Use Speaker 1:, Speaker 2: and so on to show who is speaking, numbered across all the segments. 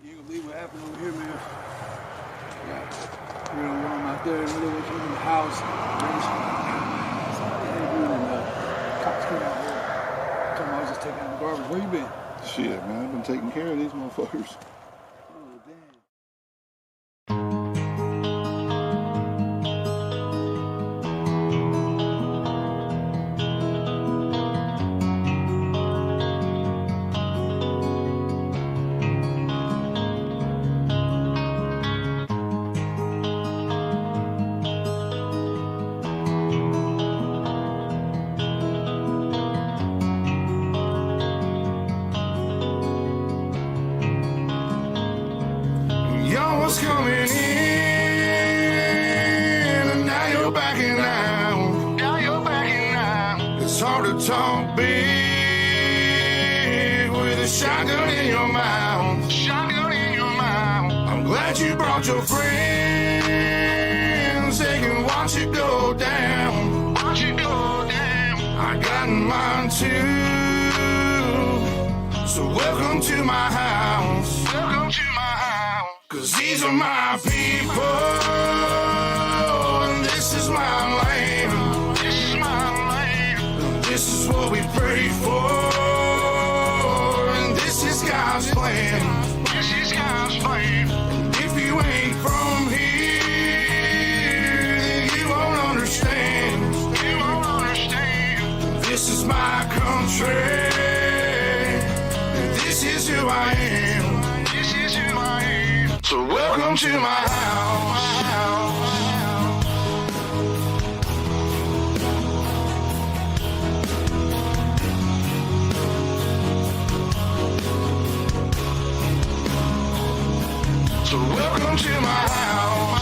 Speaker 1: You ain't gonna believe what happened over here, man. We're gonna run out there in the middle of the house. Somebody had you and cops came out here. Told me I was just taking out the garbage. Where you been?
Speaker 2: Shit, man, I've been taking care of these motherfuckers.
Speaker 1: Oh, damn.
Speaker 2: Was coming in, and now you're backing out. Now you're backing out. It's hard to talk big with a shotgun in your mouth. Shotgun in your mouth. I'm glad you brought your friends. They can watch it go down. Watch it go down. I got mine too. So welcome to my house. Welcome to my house. 'Cause these are my people, and this is my land. This is my land. And this is what we pray for, and this is God's plan. This is God's plan. And if you ain't from here, then you won't understand. You won't understand. This is my country, and this is who I am. This is who I am. So welcome to my house. So welcome to my house.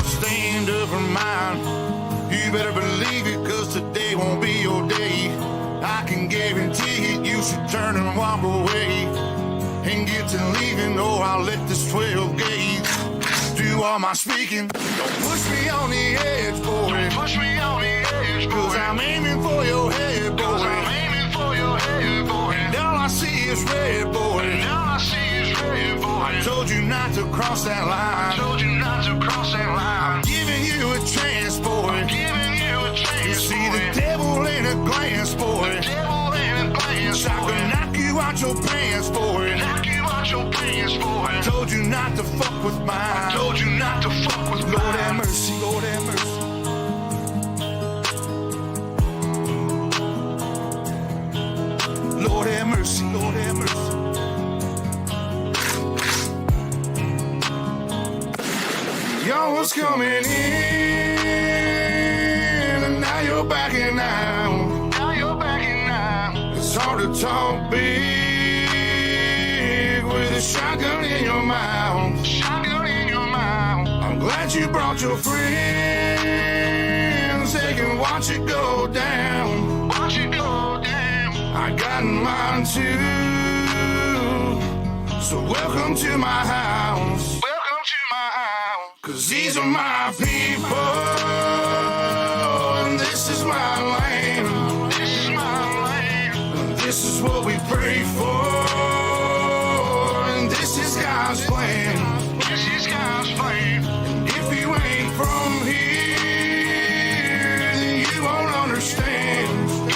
Speaker 2: Stand up for mine. You better believe it, 'cause today won't be your day. I can guarantee it, you should turn and walk away and get to leaving, or I'll let this 12 gauge do all my speaking. Don't push me on the edge, boy. Don't push me on the edge, boy. 'Cause I'm aiming for your head, boy. 'Cause I'm aiming for your head, boy. And all I see is red, boy. And all I see is red, boy. I told you not to cross that line. I told you not to cross that line. I'm giving you a chance, boy. I'm giving you a chance. You see the devil in a glance, boy. The devil in a glance, boy. I can knock you out your pants, boy. Knock you out your pants, boy. I told you not to fuck with mine. I told you not to fuck with mine. Lord have mercy, Lord have mercy. Lord have mercy, Lord have mercy. Y'all was coming in, and now you're backing out. Now you're backing out. It's hard to talk big with a shotgun in your mouth. Shotgun in your mouth. I'm glad you brought your friends. They can watch it go down. Watch it go down. I got mine too. So welcome to my house. Welcome to my house. 'Cause these are my people, and this is my land. This is my land. And this is what we pray for, and this is God's plan. This is God's plan. And if you ain't from here, then you won't understand.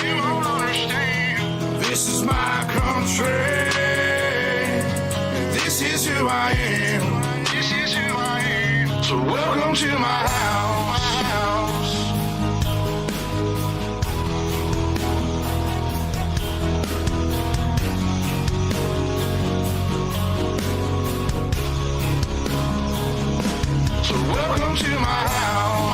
Speaker 2: You won't understand. This is my country, and this is who I am. This is who I am. So welcome to my house. So welcome to my house.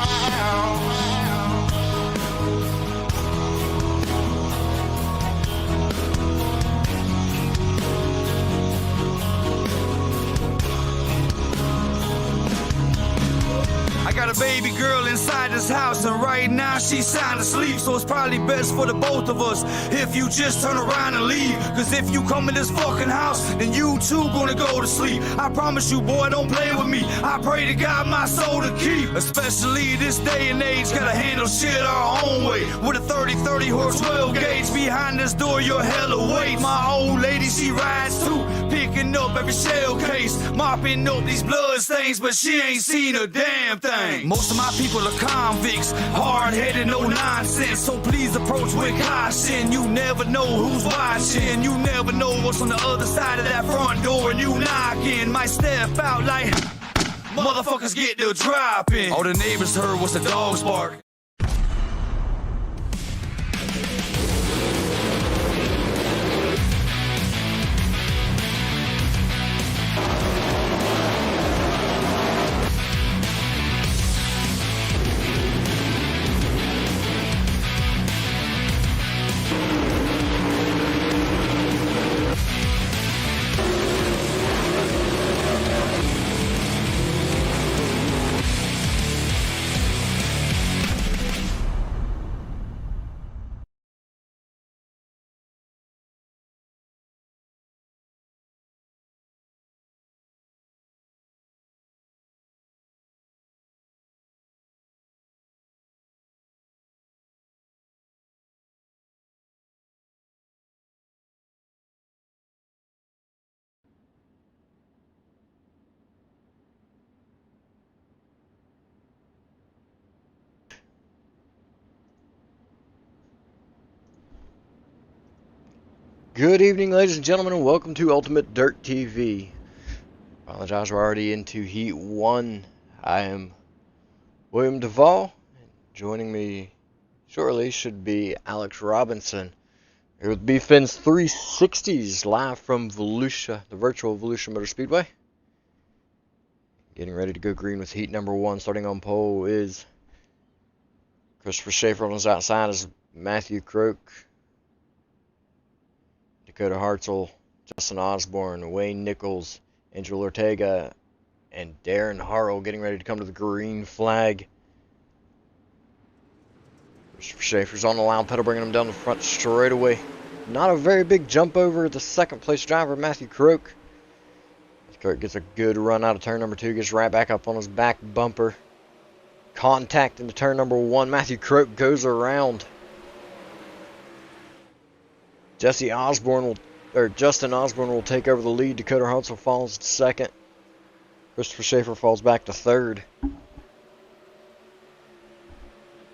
Speaker 3: a baby girl inside this house, and right now she's sound asleep. So it's probably best for the both of us if you just turn around and leave. Cause if you come in this fucking house, then you too gonna go to sleep. I promise you, boy, don't play with me. I pray to God my soul to keep. Especially this day and age, gotta handle shit our own way. With a 30-30 or 12 gauge behind this door, you're hella weight. My old lady, she rides too, picking up every shell case, mopping up these blood stains, but she ain't seen a damn thing. Most of my people are convicts, hard-headed, no nonsense. So please approach with caution. You never know who's watching. You never know what's on the other side of that front door, and you knocking. Might step out like motherfuckers get to dropping. All the neighbors heard was the dogs bark.
Speaker 4: Good evening, ladies and gentlemen, and welcome to UltimateDirtTV. Apologize, we're already into Heat 1. I am William Duvall. Joining me shortly should be Alex Robinson. Here with BF1NS 360s, live from Volusia, the virtual Volusia Motor Speedway. Getting ready to go green with Heat number 1. Starting on pole is Christopher Schaefer. On his outside is Matthew Croak, Dakota Hartzell, Justin Osborne, Wayne Nichols, Angel Ortega, and Darren Harrell getting ready to come to the green flag. Christopher Schaefer's on the loud pedal, bringing him down the front straightaway. Not a very big jump over the second place driver, Matthew Croak. Croak gets a good run out of turn number 2, gets right back up on his back bumper. Contact into turn number 1. Matthew Croak goes around. Justin Osborne will take over the lead. Dakota Hartzell falls to second. Christopher Schaefer falls back to third.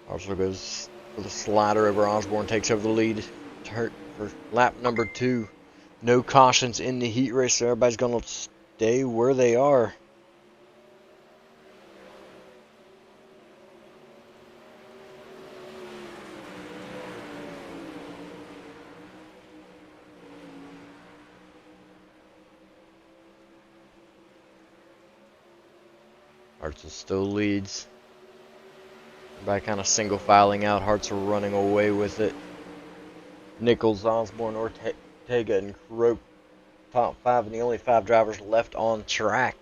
Speaker 4: Hartzell goes for the slider over Osborne, takes over the lead for lap number 2. No cautions in the heat race, so everybody's going to stay where they are. Hartzell still leads. By kind of single filing out, Hartzell running away with it. Nichols, Osborne, Ortega, and Croak top 5, and the only 5 drivers left on track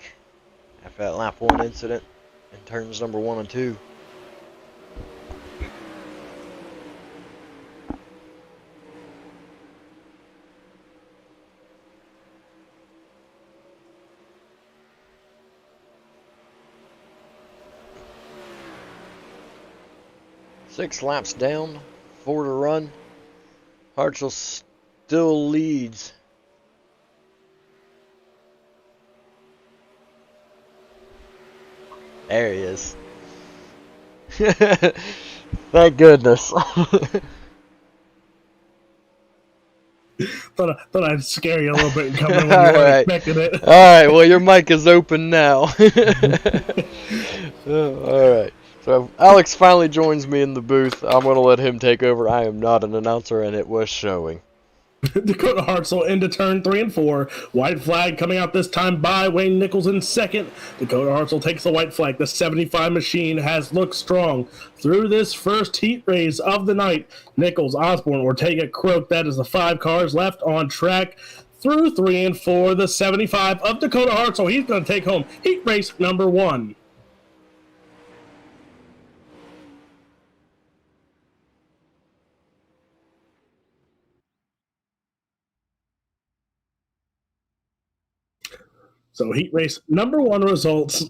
Speaker 4: after that lap 1 incident in turns number 1 and 2. Six laps down, 4 to run. Hartzell still leads. There he is. Thank goodness.
Speaker 5: Thought I'd scare you a little bit and come in when you weren't expecting it.
Speaker 4: Alright, well your mic is open now. Alright. So Alex finally joins me in the booth. I'm going to let him take over. I am not an announcer, and it was showing.
Speaker 5: Dakota Hartzell into turn 3 and 4. White flag coming out this time by Wayne Nichols in second. Dakota Hartzell takes the white flag. The 75 machine has looked strong through this first heat race of the night. Nichols, Osborne, Ortega, Croak. That is the 5 cars left on track through 3 and 4. The 75 of Dakota Hartzell. He's going to take home heat race number 1. So heat race number 1 results.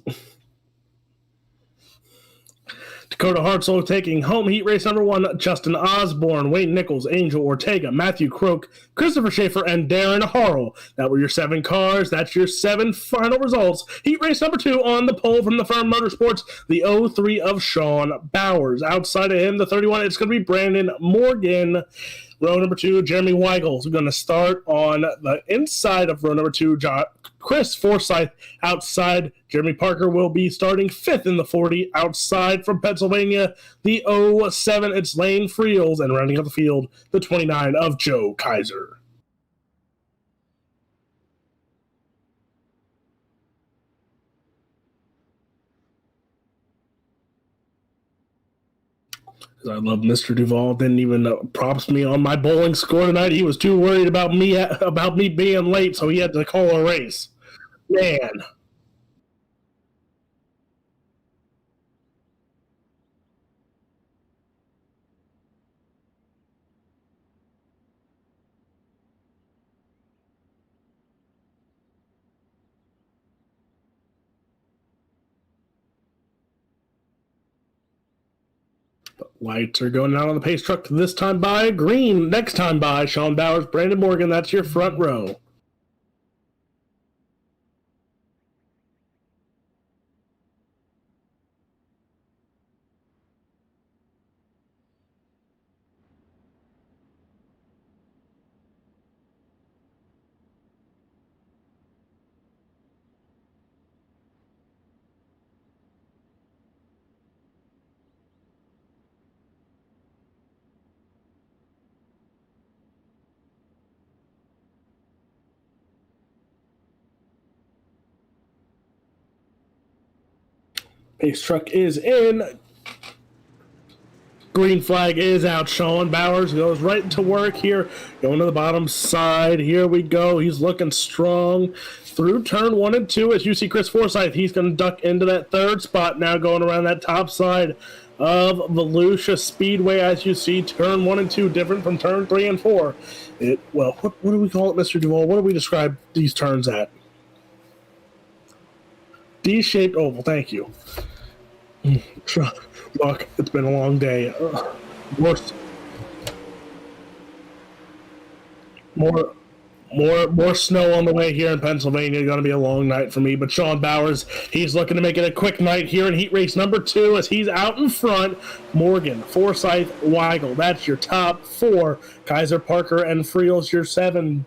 Speaker 5: Dakota Hartzell taking home heat race number 1. Justin Osborne, Wayne Nichols, Angel Ortega, Matthew Croak, Christopher Schaefer, and Darren Harrell. That were your 7 cars. That's your 7 final results. Heat race number 2 on the pole from the firm Motorsports, the 03 of Sean Bowers. Outside of him, the 31, it's going to be Brandon Morgan. Row number 2, Jeremy Weigel is going to start on the inside of row number 2. Chris Forsyth outside. Jeremy Parker will be starting 5th in the 40 outside from Pennsylvania. The 07, it's Lane Friels, and rounding out the field, the 29 of Joe Kaiser. I love Mr. Duvall. Didn't even props me on my bowling score tonight. He was too worried about me being late, so he had to call a race. Man. Lights are going out on the pace truck this time by green. Next time by Sean Bowers, Brandon Morgan. That's your front row. Pace truck is in. Green flag is out. Sean Bowers goes right to work here. Going to the bottom side. Here we go. He's looking strong through turn 1 and 2. As you see Chris Forsyth, he's going to duck into that 3rd spot now, going around that top side of Volusia Speedway. As you see, turn 1 and 2 different from turn 3 and 4. What do we call it, Mr. Duvall? What do we describe these turns at? D-shaped oval. Thank you. Look, it's been a long day. More snow on the way here in Pennsylvania. Going to be a long night for me. But Sean Bowers, he's looking to make it a quick night here in heat race number 2 as he's out in front. Morgan, Forsyth, Weigel. That's your top 4. Kaiser, Parker, and Friels, your 7.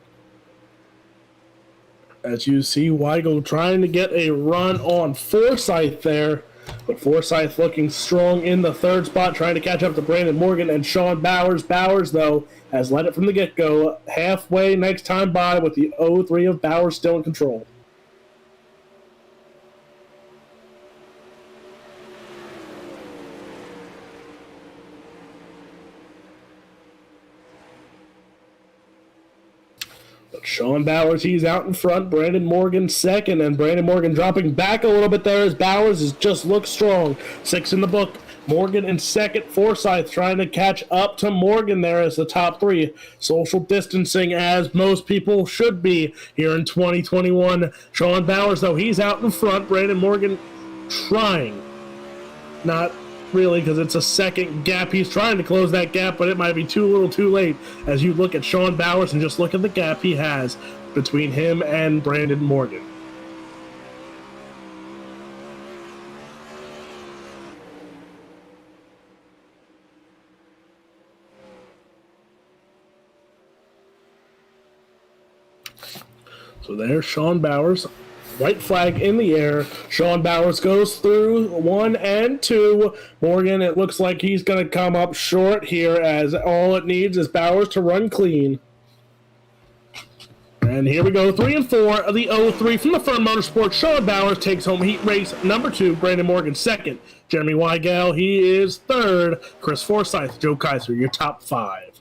Speaker 5: As you see, Weigel trying to get a run on Forsyth there. But Forsyth looking strong in the 3rd spot, trying to catch up to Brandon Morgan and Sean Bowers. Bowers, though, has led it from the get-go. Halfway next time by with the 03 of Bowers still in control. Sean Bowers, he's out in front. Brandon Morgan 2nd, and Brandon Morgan dropping back a little bit there as Bowers just looks strong. 6 in the book. Morgan in 2nd. Forsyth trying to catch up to Morgan there as the top 3. Social distancing as most people should be here in 2021. Sean Bowers, though, he's out in front. Brandon Morgan trying. Not really, because it's a 2nd gap. He's trying to close that gap, but it might be too little too late as you look at Sean Bowers and just look at the gap he has between him and Brandon Morgan. So there's Sean Bowers. White flag in the air. Sean Bowers goes through 1 and 2. Morgan, it looks like he's going to come up short here as all it needs is Bowers to run clean. And here we go, 3 and 4 of the 03 from the Firm Motorsports. Sean Bowers takes home heat race number 2. Brandon Morgan 2nd. Jeremy Weigel, he is 3rd. Chris Forsyth, Joe Kaiser, your top 5.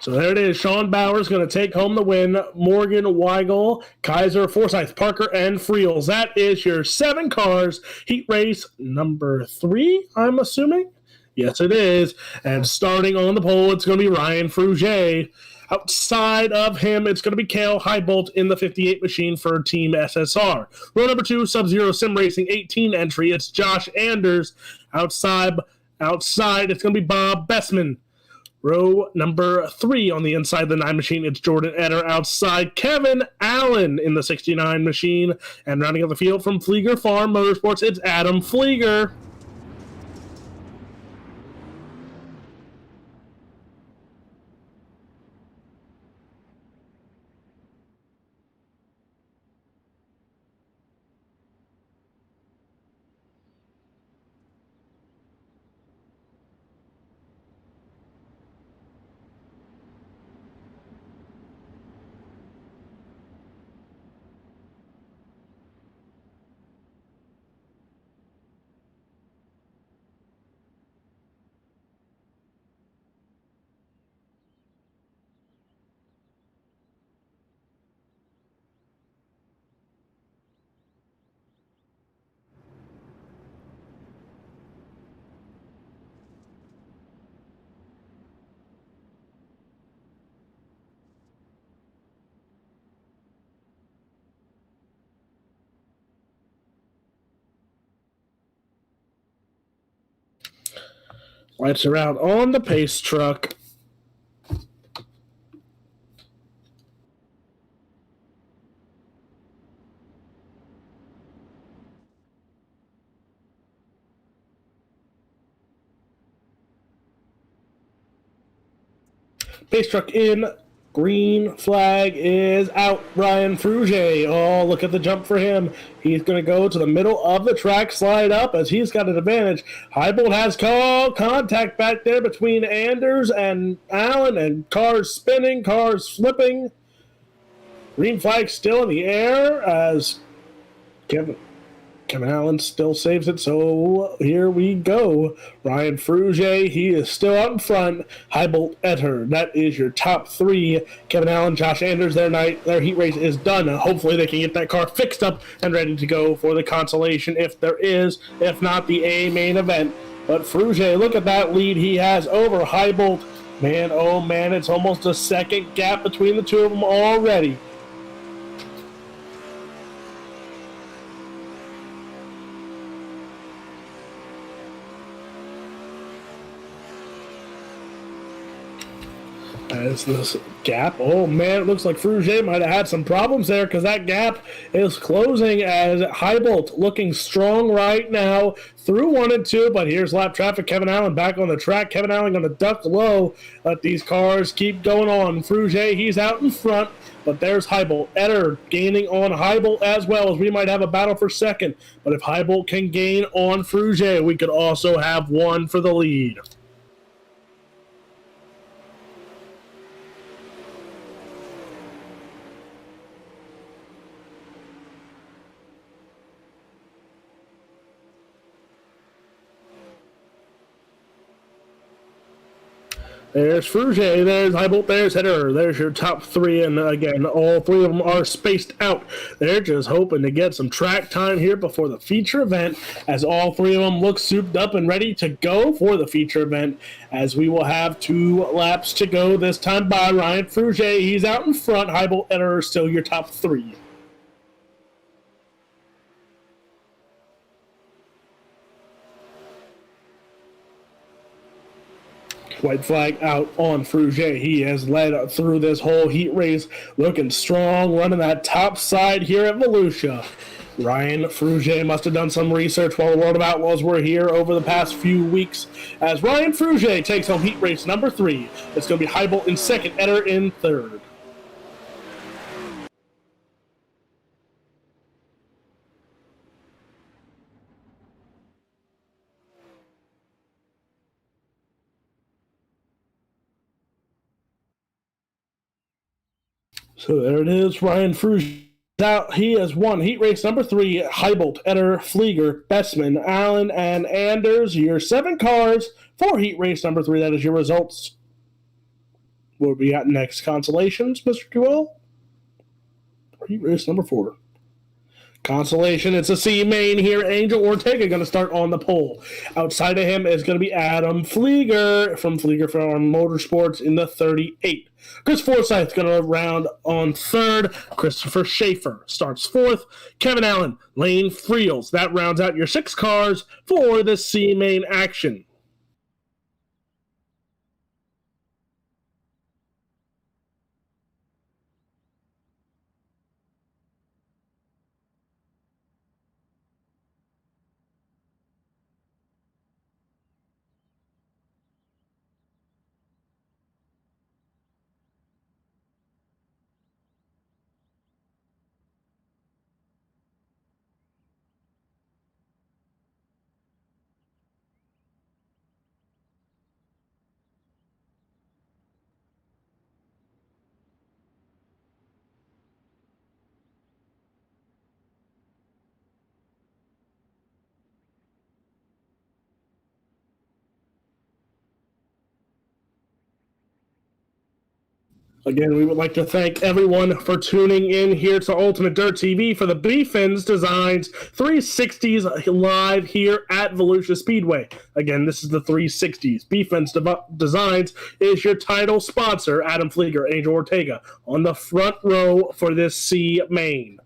Speaker 5: So there it is. Sean Bowers going to take home the win. Morgan, Weigel, Kaiser, Forsyth, Parker, and Friels. That is your 7 cars. Heat race number 3, I'm assuming. Yes, it is. And starting on the pole, it's going to be Ryan Fruget. Outside of him, it's going to be Cale Highbolt in the 58 machine for Team SSR. Row number 2, Sub-Zero Sim Racing 18 entry. It's Josh Anders. Outside, it's going to be Bob Bessman. Row number 3 on the inside of the 9 machine, it's Jordan Etter. Outside, Kevin Allen in the 69 machine. And rounding out the field from Flieger Farm Motorsports, it's Adam Flieger. Lights are out on the pace truck. Pace truck in. Green flag is out. Ryan Fruget. Oh, look at the jump for him. He's going to go to the middle of the track, slide up as he's got an advantage. Highbolt has contact back there between Anders and Allen, and cars spinning, cars flipping. Green flag still in the air as Kevin Allen still saves it, so here we go. Ryan Fruget, he is still out in front. Highbolt Etter, that is your top 3. Kevin Allen, Josh Anders, their heat race is done. Hopefully they can get that car fixed up and ready to go for the consolation if there is, if not the A main event. But Fruget, look at that lead he has over Highbolt. Man, oh man, it's almost a second gap between the two of them already. As this gap, oh man, it looks like Fruget might have had some problems there because that gap is closing as Highbolt looking strong right now through 1 and 2, but here's lap traffic. Kevin Allen back on the track. Kevin Allen going to duck low. Let these cars keep going on. Fruget, he's out in front, but there's Highbolt. Etter gaining on Highbolt as well, as we might have a battle for second, but if Highbolt can gain on Fruget, we could also have one for the lead. There's Fruget, there's Highbolt, there's Etter, there's your top 3, and again, all 3 of them are spaced out. They're just hoping to get some track time here before the feature event, as all 3 of them look souped up and ready to go for the feature event, as we will have 2 laps to go this time by Ryan Fruget. He's out in front. Highbolt, Etter still your top 3. White flag out on Fruget. He has led through this whole heat race, looking strong, running that top side here at Volusia. Ryan Fruget must have done some research while the World of Outlaws were here over the past few weeks, as Ryan Fruget takes home heat race number 3. It's going to be Highbolt in second, Etter in third. So there it is. Ryan Fruget out. He has won heat race number 3. Highbolt, Etter, Flieger, Bessman, Allen, and Anders. Your 7 cars for heat race number 3. That is your results. What we got next? Consolations, Mr. Duell? Heat race number 4. Consolation, it's a C main here. Angel Ortega going to start on the pole. Outside of him is going to be Adam Flieger from Farm Motorsports in the 38. Chris Forsyth going to round on third. Christopher Schaefer starts fourth. Kevin Allen, Lane Friels. That rounds out your 6 cars for the C main action. Again, we would like to thank everyone for tuning in here to Ultimate Dirt TV for the BF1NS Designs 360s live here at Volusia Speedway. Again, this is the 360s. BF1NS Designs is your title sponsor, Adam Flieger, Angel Ortega, on the front row for this C main.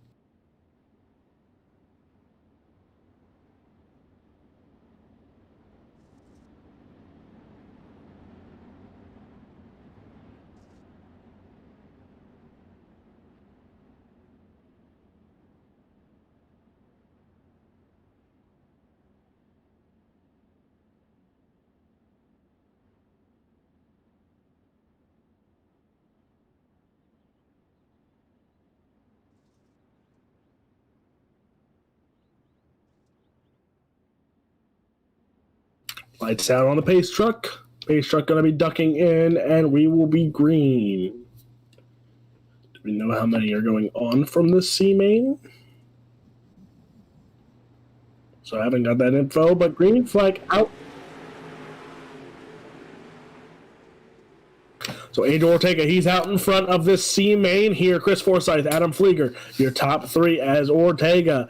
Speaker 5: Lights out on the pace truck. Pace truck going to be ducking in, and we will be green. Do we know how many are going on from this C main? So I haven't got that info, but green flag out. So Angel Ortega, he's out in front of this C main here. Chris Forsyth, Adam Flieger, your top 3 as Ortega.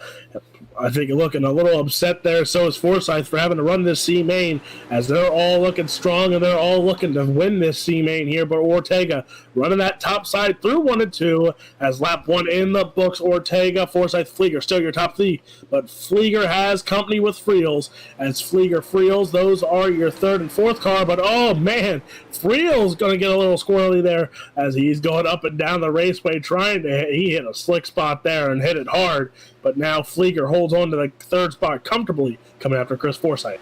Speaker 5: I think you're looking a little upset there. So is Forsyth for having to run this C main, as they're all looking strong and they're all looking to win this C main here. But Ortega running that top side through 1 and 2 as lap 1 in the books. Ortega, Forsyth, Flieger, still your top 3. But Flieger has company with Friels, as Friels, those are your 3rd and 4th car. But oh man, Friels going to get a little squirrely there as he's going up and down the raceway trying to hit. He hit a slick spot there and hit it hard. But now Flieger holds on to the 3rd spot comfortably, coming after Chris Forsyth.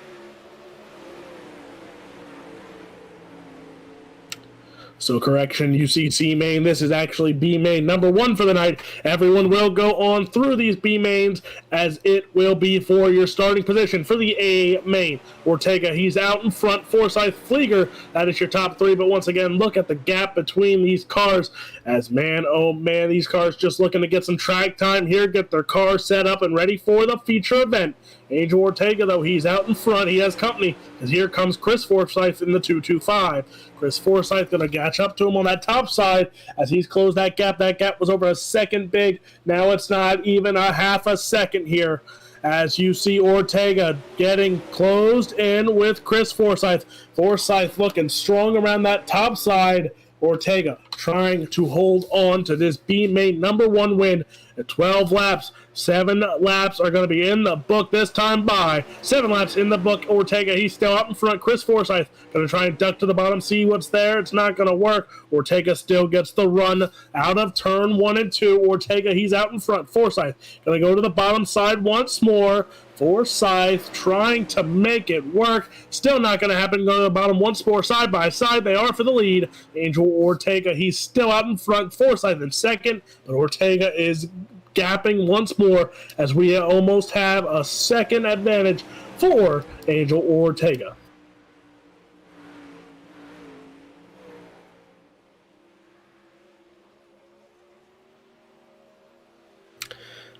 Speaker 5: So correction, you see C main. This is actually B main number 1 for the night. Everyone will go on through these B mains, as it will be for your starting position for the A main. Ortega, he's out in front. Forsyth, Flieger, that is your top 3. But once again, look at the gap between these cars, as man, oh man, these cars just looking to get some track time here, get their car set up and ready for the feature event. Angel Ortega, though, he's out in front. He has company, as here comes Chris Forsyth in the 225. Chris Forsyth going to catch up to him on that top side as he's closed that gap. That gap was over a second big. Now it's not even a half a second here, as you see Ortega getting closed in with Chris Forsyth. Forsyth looking strong around that top side. Ortega trying to hold on to this B main number 1 win at 12 laps. 7 laps are going to be in the book this time by. 7 laps in the book. Ortega, he's still up in front. Chris Forsyth going to try and duck to the bottom, see what's there. It's not going to work. Ortega still gets the run out of turn 1 and 2. Ortega, he's out in front. Forsyth going to go to the bottom side once more. Forsyth trying to make it work. Still not going to happen. Go to the bottom once more, side by side. They are for the lead. Angel Ortega, he's still out in front. Forsyth in second, but Ortega is gapping once more, as we almost have a second advantage for Angel Ortega.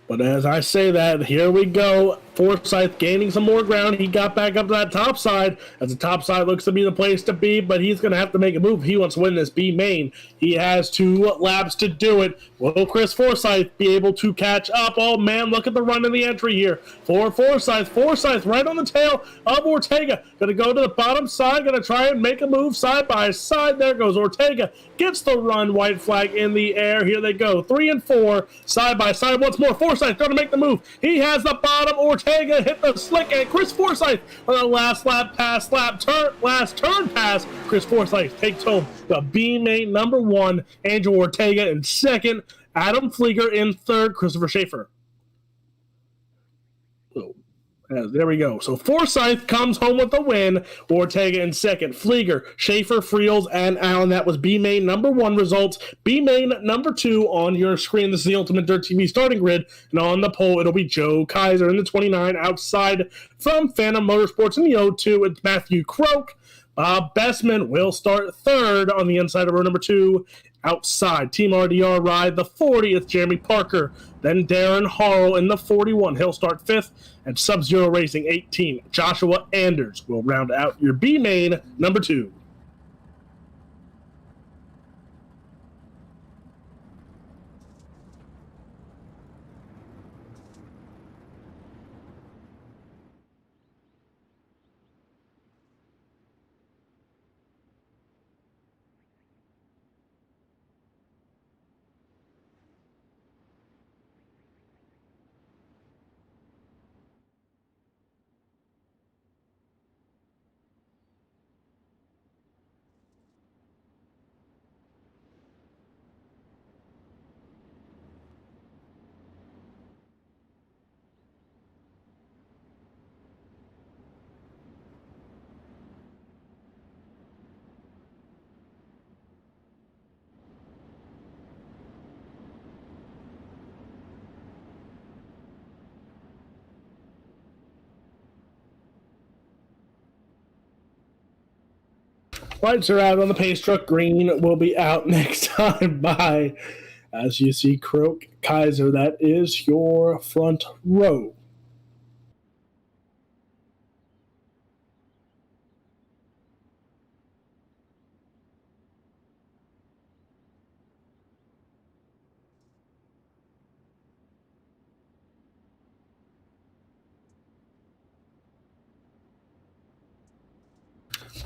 Speaker 5: But as I say that, here we go. Forsyth gaining some more ground. He got back up to that top side, as the top side looks to be the place to be, but he's going to have to make a move if he wants to win this B main. He has 2 laps to do it. Will Chris Forsyth be able to catch up? Oh man, look at the run in the entry here for Forsyth. Forsyth right on the tail of Ortega. Going to go to the bottom side, going to try and make a move side by side. There goes Ortega. Gets the run, white flag in the air. Here they go, 3 and 4, side by side once more. Forsyth going to make the move. He has the bottom. Ortega hit the slick, and Chris Forsyth on the last turn pass. Chris Forsyth takes home the B main number 1. Angel Ortega in second. Adam Flieger in third. Christopher Schaefer. There we go. So Forsyth comes home with the win. Ortega in second. Flieger, Schaefer, Friels, and Allen. That was B main number 1 results. B main number 2 on your screen. This is the Ultimate Dirt TV starting grid. And on the pole, it'll be Joe Kaiser in the 29. Outside from Phantom Motorsports in the 02, it's Matthew Croak. Bob Bestman will start third on the inside of row number 2. Outside, Team RDR ride the 40th, Jeremy Parker. Then Darren Harrell in the 41. He'll start 5th. And Sub-Zero Racing 18, Joshua Anders will round out your B main number 2. Lights are out on the pace truck. Green will be out next time by, as you see, Croak, Kaiser. That is your front row.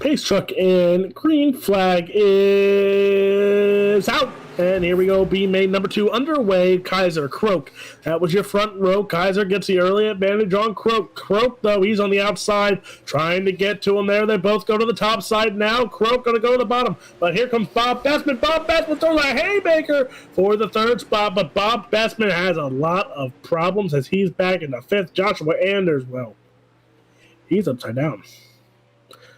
Speaker 5: Pace truck in. Green flag is out. And here we go. B main number 2 underway. Kaiser, Croak. That was your front row. Kaiser gets the early advantage on Croak. Croak, though, he's on the outside trying to get to him there. They both go to the top side now. Croak going to go to the bottom. But here comes Bob Bestman. Bob Bestman throws a haymaker for the 3rd spot. But Bob Bestman has a lot of problems as he's back in the 5th. Joshua Anders, well, he's upside down.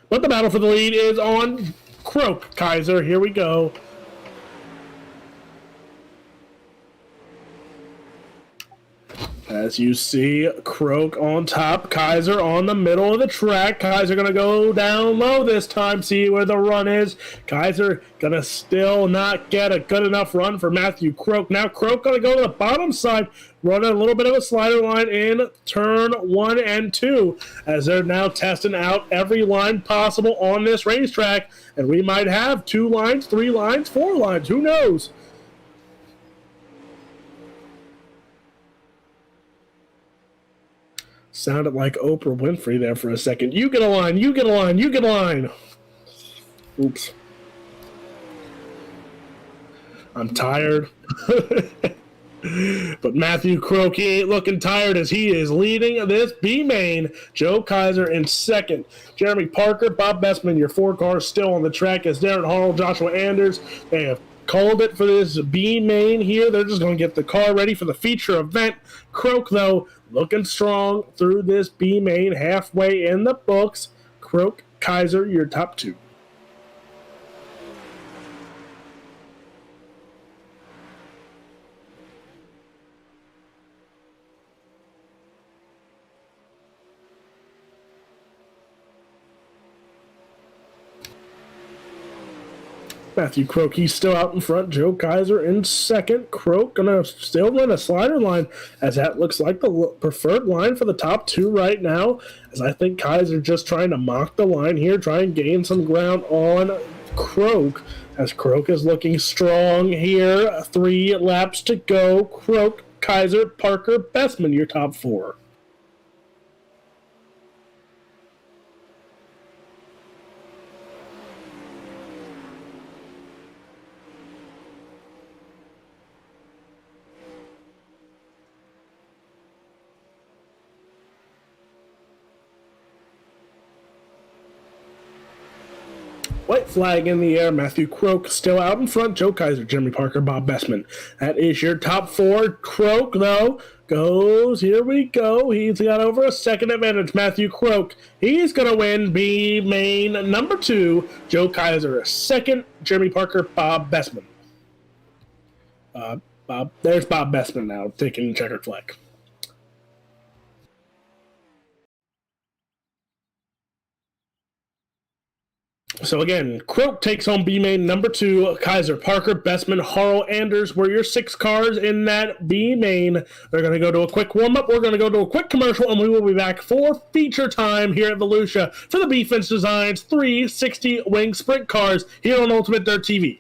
Speaker 5: But the battle for the lead is on Croak. Kaiser, here we go. As you see, Croak on top, Kaiser on the middle of the track. Kaiser going to go down low this time, see where the run is. Kaiser going to still not get a good enough run for Matthew Croak. Now Croak going to go to the bottom side, running a little bit of a slider line in turn 1 and 2, as they're now testing out every line possible on this racetrack. And we might have 2 lines, 3 lines, 4 lines, who knows? Sounded like Oprah Winfrey there for a second. You get a line, you get a line, you get a line. Oops. I'm tired. But Matthew Croak, he ain't looking tired as he is leading this B main. Joe Kaiser in second. Jeremy Parker, Bob Bestman, your 4 cars still on the track as Darren Harrell, Joshua Anders. They have called it for this B main here. They're just going to get the car ready for the feature event. Croak, though, looking strong through this B main, halfway in the books. Croak, Kaiser, your top 2. Matthew Croak, he's still out in front. Joe Kaiser in second. Croak gonna still run a slider line, as that looks like the preferred line for the top two right now, as I think Kaiser just trying to mock the line here, try and gain some ground on Croak, as Croak is looking strong here. 3 laps to go. Croak, Kaiser, Parker, Bestman, your top 4. White flag in the air. Matthew Croak still out in front. Joe Kaiser, Jeremy Parker, Bob Bestman. That is your top 4. Croak, though, goes. Here we go. He's got over a second advantage. Matthew Croak, he's going to win B main number 2. Joe Kaiser, second. Jeremy Parker, Bob Bestman. There's Bob Bestman now taking checkered flag. So again, Croak takes home B main number 2. Kaiser, Parker, Bestman, Harrell, Anders were your 6 cars in that B main. They're going to go to a quick warm-up. We're going to go to a quick commercial, and we will be back for feature time here at Volusia for the BF1NS Designs 360 Wing Sprint Cars here on Ultimate Dirt TV.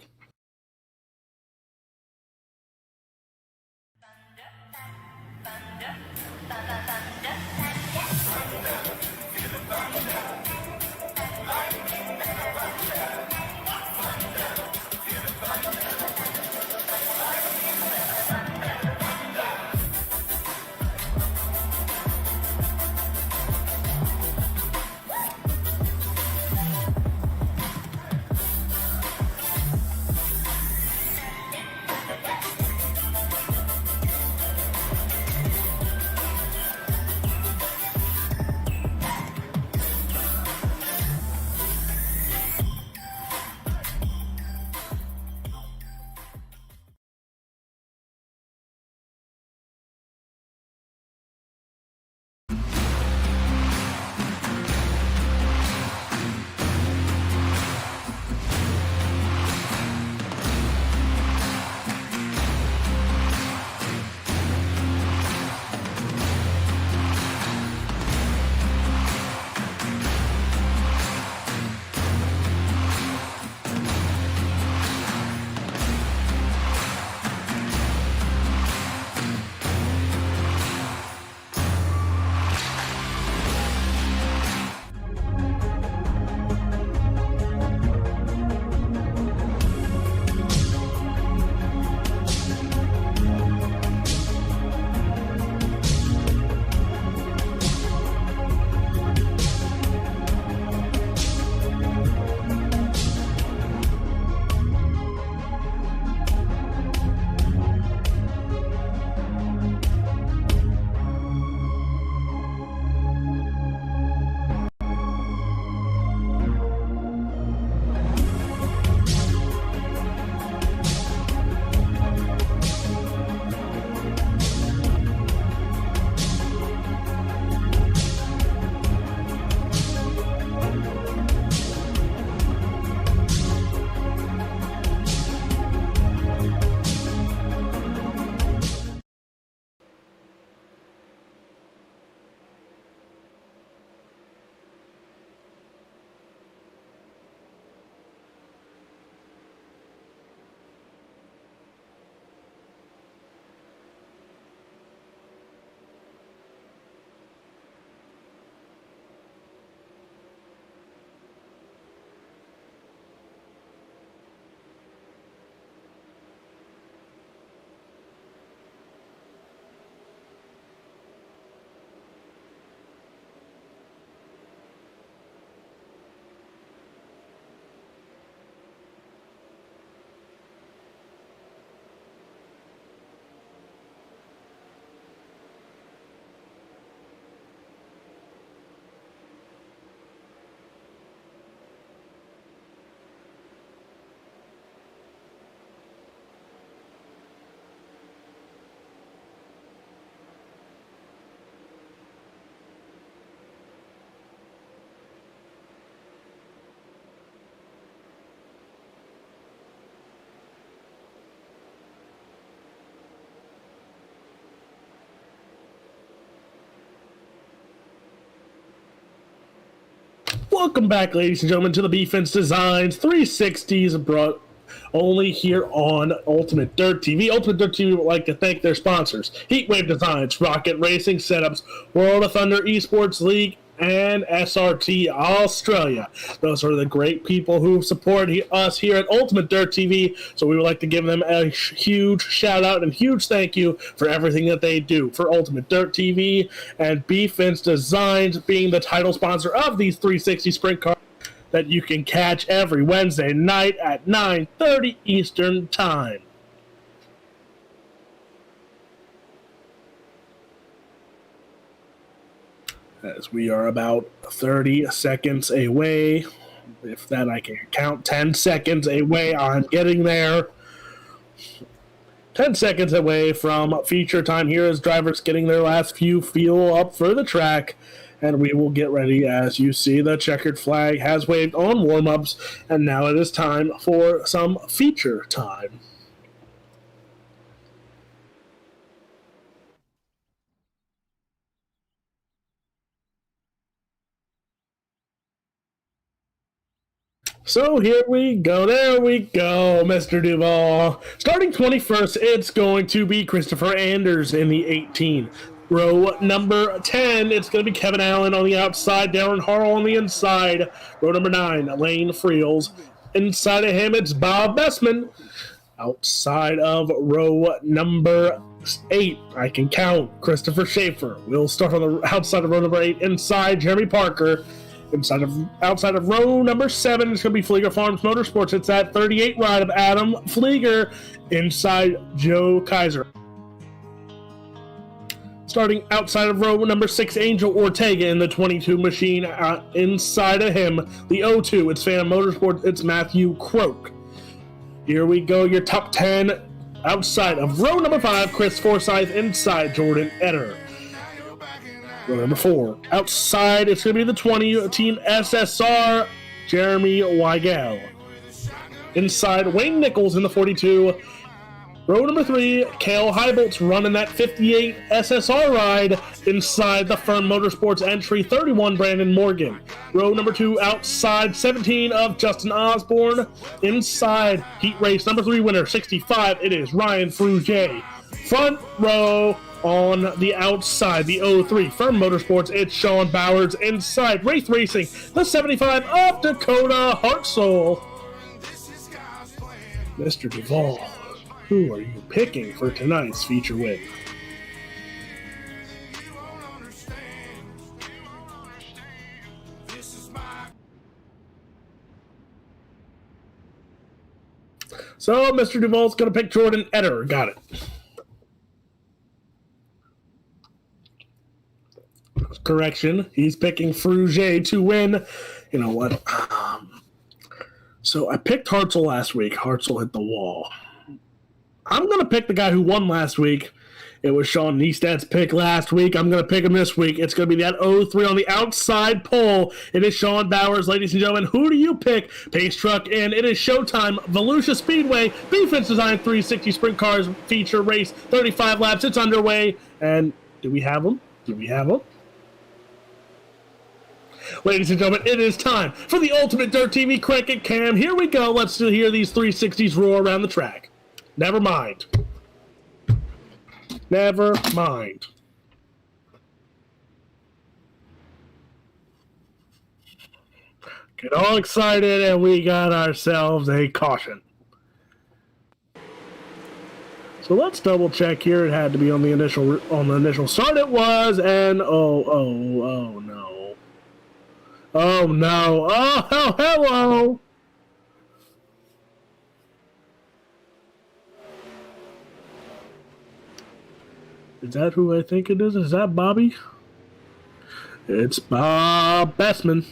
Speaker 5: Welcome back, ladies and gentlemen, to the BF1NS Designs 360s brought only here on Ultimate Dirt TV. Ultimate Dirt TV would like to thank their sponsors: Heatwave Designs, Rocket Racing Setups, World of Thunder Esports League, and SRT Australia. Those are the great people who support us here at Ultimate Dirt TV, so we would like to give them a huge shout out and huge thank you for everything that they do for Ultimate Dirt TV, and BF1NS Designs being the title sponsor of these 360 sprint cars that you can catch every Wednesday night at 9:30 Eastern Time. As we are about 30 seconds away, if that I can count, 10 seconds away, I'm getting there. 10 seconds away from feature time here as drivers getting their last few fuel up for the track, and we will get ready. As you see, the checkered flag has waved on warm-ups, and now it is time for some feature time. So here we go, there we go, Mr. Duval. Starting 21st, it's going to be Christopher Anders in the 18. Row number 10, it's going to be Kevin Allen on the outside, Darren Harrell on the inside. Row number 9, Lane Friels. Inside of him, it's Bob Bessman. Outside of row number 8, I can count, Christopher Schaefer. We'll start on the outside of row number 8. Inside, Jeremy Parker. Outside of row number 7, it's going to be Flieger Farms Motorsports. It's that 38 ride of Adam Flieger. Inside, Joe Kaiser. Starting outside of row number 6, Angel Ortega in the 22 machine. Inside of him, the 02, it's Phantom Motorsports. It's Matthew Croak. Here we go, your top 10. Outside of row number 5, Chris Forsyth. Inside, Jordan Etter. Row number 4. Outside, it's going to be the 20, Team SSR, Jeremy Weigel. Inside, Wayne Nichols in the 42. Row number 3, Cale Heibolt's running that 58 SSR ride. Inside, the Fern Motorsports entry, 31, Brandon Morgan. Row number 2, outside, 17 of Justin Osborne. Inside, heat race number 3 winner, 65, it is Ryan Frugier. Front row, on the outside, the 03 Fern Motorsports, it's Sean Bowers. Inside, Wraith Racing, the 75 of Dakota Hartzell. Mr. Duvall, who are you picking for tonight's feature win? So, Mr. Duvall's going to pick Jordan Etter. Got it. Correction, he's picking Frugier to win. You know what? So I picked Hartzell last week. Hartzell hit the wall. I'm going to pick the guy who won last week. It was Sean Neistadt's pick last week. I'm going to pick him this week. It's going to be that 03 on the outside pole. It is Sean Bowers, ladies and gentlemen. Who do you pick? Pace Truck in. It is showtime. Volusia Speedway. BF1NS Design 360 Sprint Cars feature race. 35 laps. It's underway. And do we have him? Do we have him? Ladies and gentlemen, it is time for the Ultimate Dirt TV Cricket Cam. Here we go. Let's hear these 360s roar around the track. Never mind. Never mind. Get all excited, and we got ourselves a caution. So let's double check here. It had to be on the initial start. It was, and oh no. Oh no. Oh, hello. Is that who I think it is? Is that Bobby? It's Bob Bessman.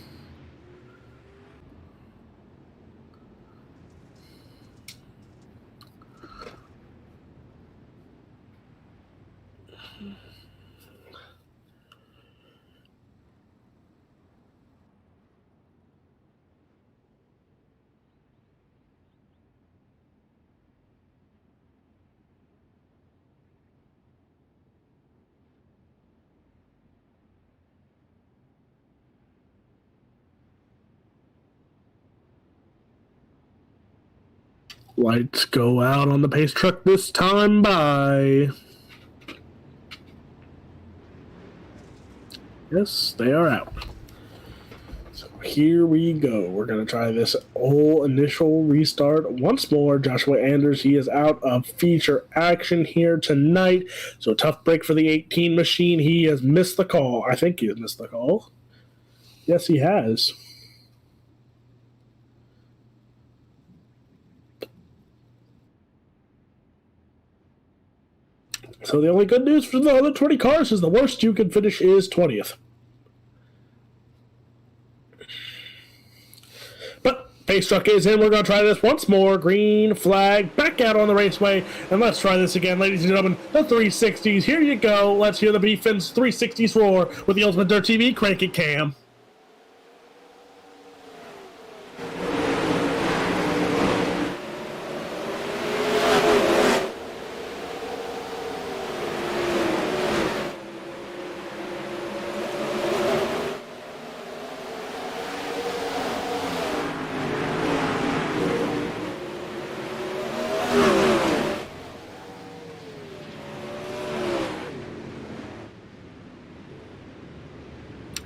Speaker 5: Lights go out on the pace truck this time by... Yes, they are out. So here we go. We're going to try this whole initial restart once more. Joshua Anders, he is out of feature action here tonight. So tough break for the 18 machine. He has missed the call. I think he has missed the call. Yes, he has. So the only good news for the other 20 cars is the worst you can finish is 20th. But pace truck is in. We're going to try this once more. Green flag back out on the raceway. And let's try this again, ladies and gentlemen. The 360s. Here you go. Let's hear the BF1NS 360s roar with the Ultimate Dirt TV. Crank it, Cam.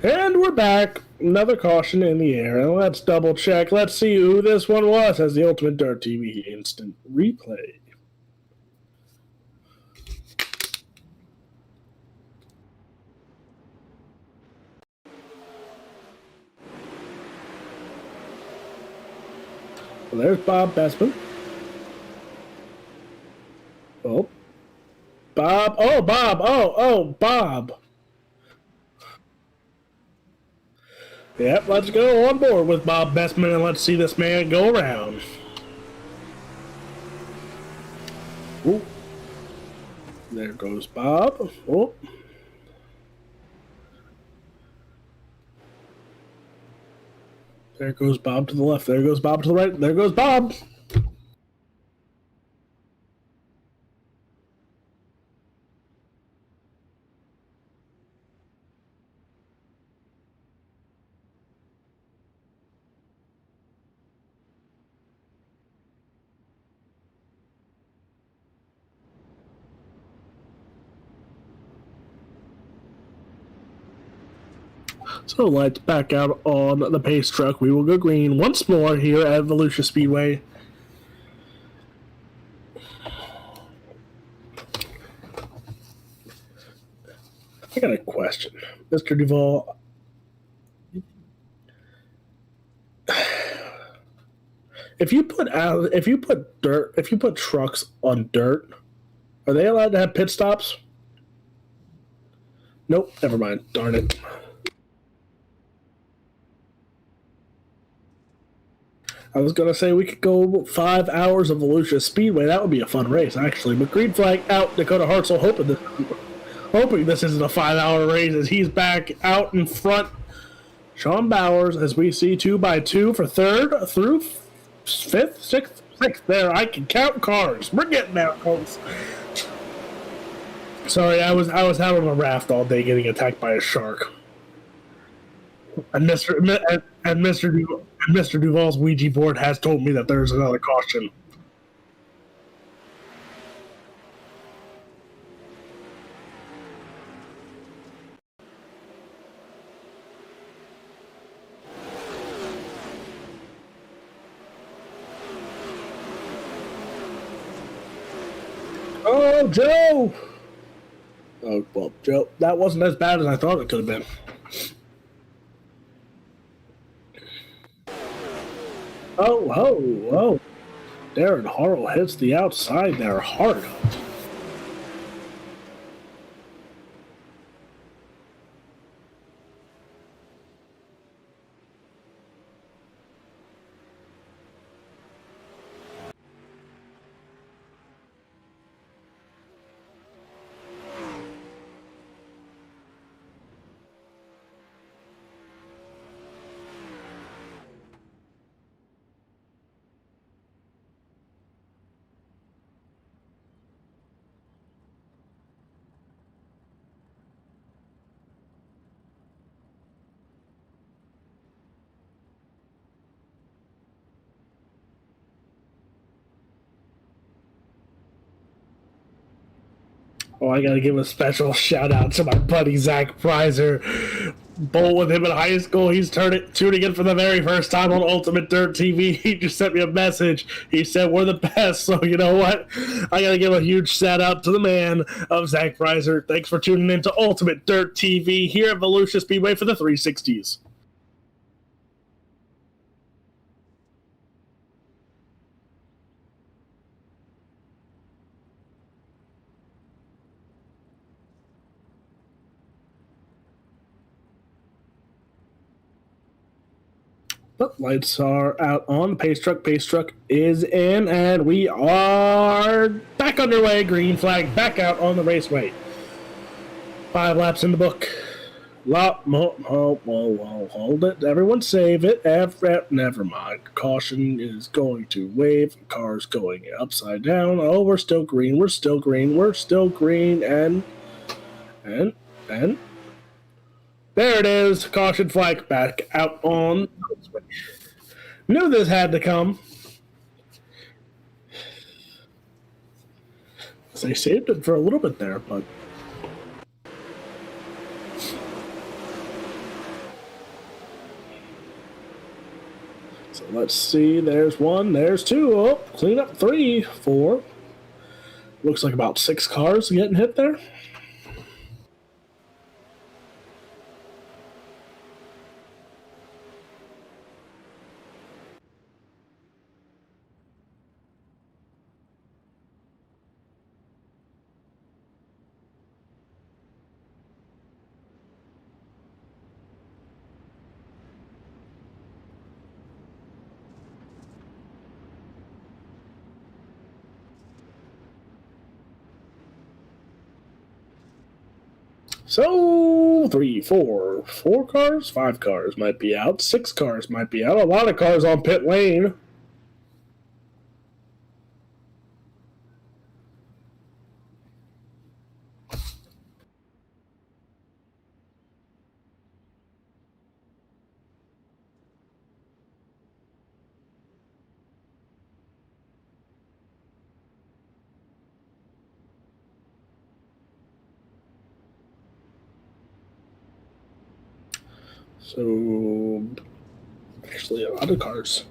Speaker 5: And we're back. Another caution in the air. And let's double check. Let's see who this one was as the Ultimate Dirt TV instant replay. Well, there's Bob Bestman. Oh. Bob. Oh, Bob. Oh, Bob. Yep, let's go on board with Bob Bestman and let's see this man go around. Ooh. There goes Bob. Oh. There goes Bob to the left. There goes Bob to the right. There goes Bob. So lights back out on the pace truck. We will go green once more here at Volusia Speedway. I got a question, Mr. Duvall. If you put trucks on dirt, are they allowed to have pit stops? Nope, never mind. Darn it. I was going to say we could go 5 hours of Volusia Speedway. That would be a fun race, actually. But green flag out. Dakota Hartzell hoping this isn't a 5-hour race as he's back out in front. Sean Bowers, as we see 2x2 for third through fifth, sixth. There, I can count cars. We're getting there, folks. Sorry, I was out on a raft all day getting attacked by a shark. And Mr. Duvall's Ouija board has told me that there's another caution. Oh, Joe! Oh, well, Joe, that wasn't as bad as I thought it could have been. Oh. Darren Harrell hits the outside there hard. Oh, I gotta give a special shout out to my buddy Zach Prizer. Bowl with him in high school. He's tuning in for the very first time on Ultimate Dirt TV. He just sent me a message. He said we're the best. So you know what? I gotta give a huge shout out to the man of Zach Prizer. Thanks for tuning in to Ultimate Dirt TV here at Volusia Speedway for the 360s. But lights are out on the pace truck. Pace truck is in, and we are back underway. Green flag back out on the raceway. 5 laps in the book. Hold it. Everyone save it. Never mind. Caution is going to wave. Car's going upside down. Oh, we're still green. We're still green. We're still green. And there it is. Caution flag back out on. Knew this had to come. They saved it for a little bit there, but. So let's see. There's 1. There's 2. Oh, clean up 3, 4. Looks like about 6 cars getting hit there. So, 3, 4 cars, 5 cars might be out, 6 cars might be out, a lot of cars on pit lane. So, actually, a lot of cars.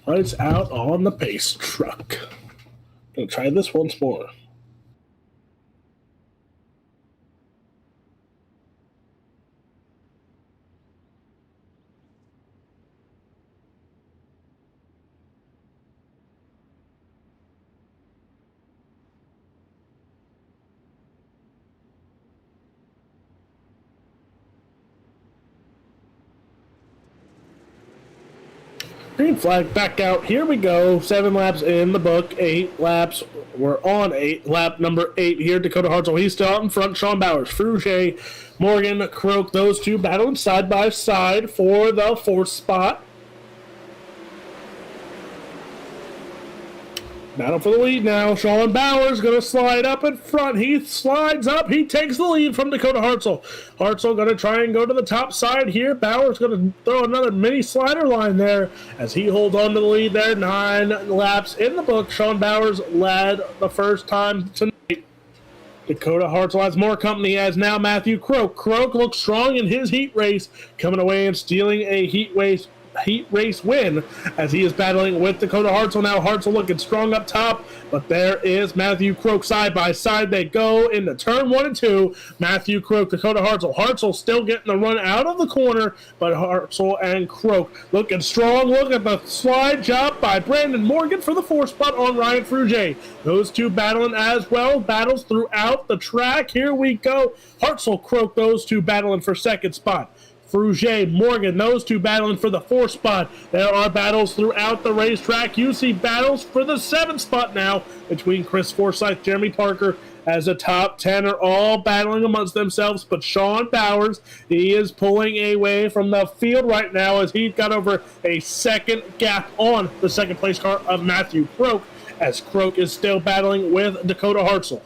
Speaker 5: Lights out on the pace truck. Gonna try this once more. Green flag back out. Here we go. 7 laps in the book. 8 laps. We're on 8. Lap number 8 here. Dakota Hartzell. He's still out in front. Sean Bowers, Fruget, Morgan, Croak. Those two battling side by side for the 4th spot. Battle for the lead now. Sean Bowers going to slide up in front. He slides up. He takes the lead from Dakota Hartzell. Hartzell going to try and go to the top side here. Bowers going to throw another mini slider line there as he holds on to the lead there. 9 laps in the book. Sean Bowers led the first time tonight. Dakota Hartzell has more company as now Matthew Croak. Croak looks strong in his heat race, coming away and stealing a heat race win as he is battling with Dakota Hartzell. Now Hartzell looking strong up top, but there is Matthew Croak. Side by side they go into turn 1 and 2. Matthew Croak, Dakota Hartzell. Hartzell still getting the run out of the corner, but Hartzell and Croak looking strong. Look at the slide job by Brandon Morgan for the 4th spot on Ryan Fruget. Those two battling as well. Battles throughout the track. Here we go. Hartzell, Croak, those two battling for 2nd spot. Fruget, Morgan, those two battling for the 4th spot. There are battles throughout the racetrack. You see battles for the 7th spot now between Chris Forsyth, Jeremy Parker, as the top 10 are all battling amongst themselves. But Sean Bowers, he is pulling away from the field right now as he got over a 2nd gap on the 2nd place car of Matthew Croak, as Croak is still battling with Dakota Hartzell.